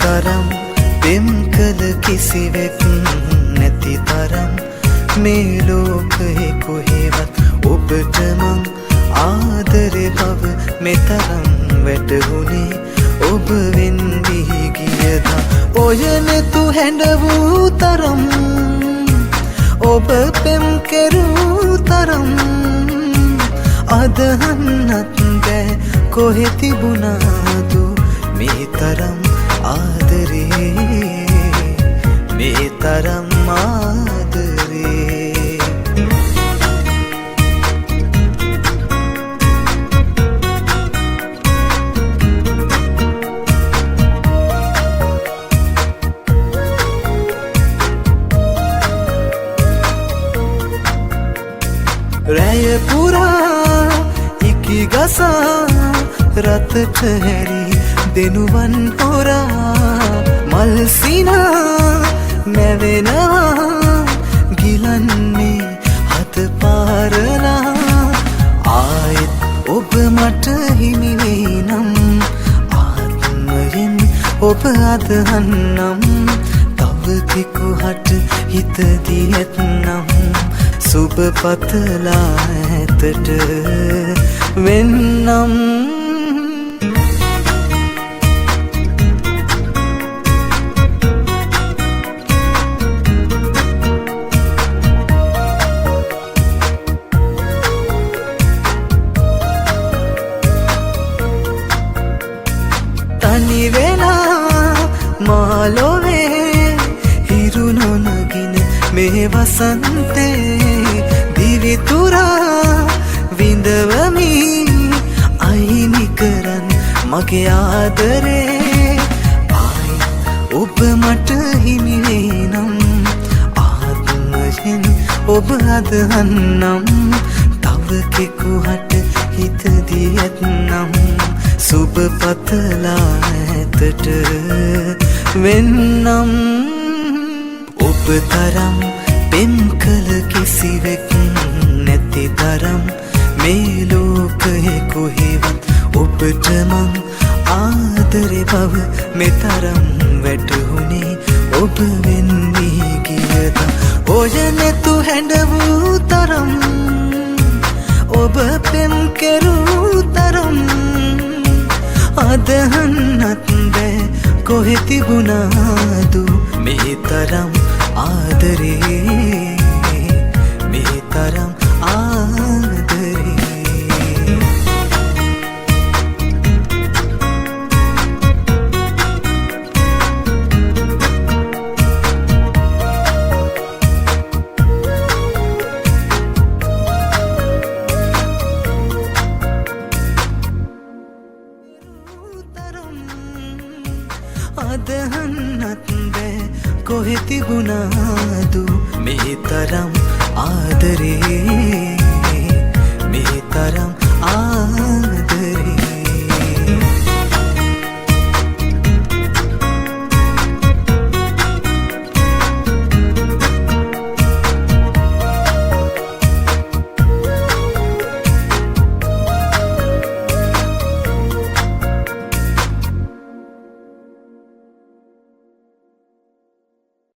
තරම් පෙම් කළ කිසිවෙක් නැති තරම් මේ ලෝකයේ කොහෙවත් ඔබට මං ආදරේ බව මෙතරම් වැටහුණේ ඔබ වෙන් වී ගියදා ඔය නෙතු හැඬ වූ තරම් ඔබ පෙම් කෙරූ තරම් අදහන්නත් බෑ කොහෙ තිබුණාදු මේ තරම් ආදරේ මේ තරම් ආදරේ රැය පුරා ඉකි ගසා රතට හැරි දෙනුවන් හොරා මල් සිනා නැවෙනවා ගිලන්නේ හත පාරලා ආයෙත් ඔබ මට හිමි වෙයි නම් ආත්මයෙන් ඔබ අදහන්නම් තව කෙකුහට හිත දියත්නම් සුබ පතලා ඇතට වෙන්නම් තනි වෙලා මාලොවේ හිරු නොනගින මේ වසන්තේ දිවිතුරා විඳවමි අයිනි කරන් මගේ ආදරේ ආයි ඔබ මට හිමි වෙයි නම් ආත්මයෙන් ඔබ අදහන්නම් තව කෙකුහට හිත දියත්නම් සුබ පතලා ඇතට වෙන්නම් ඔබ තරම් පෙම් කළ කිසිවෙක් නැති තරම් මේ ලෝකයේ කොහෙවත් ඔබට මං ආදරේ බව මෙතරම් වැටහුණේ ඔබ වෙන් වී ගියදා ඔය නෙතු හැඬ වූ තරම් ඔබ පෙම් කෙරූ තරම් අදහන්නත් බෑ කොහෙ තිබුණාදු මේ තරම් ආදරේ මේ තරම් ආදරේ අදහන්නත් බෑ කොහෙ තිබුණාදු මේ තරම් ආදරේ මේ තරම් ආදරේ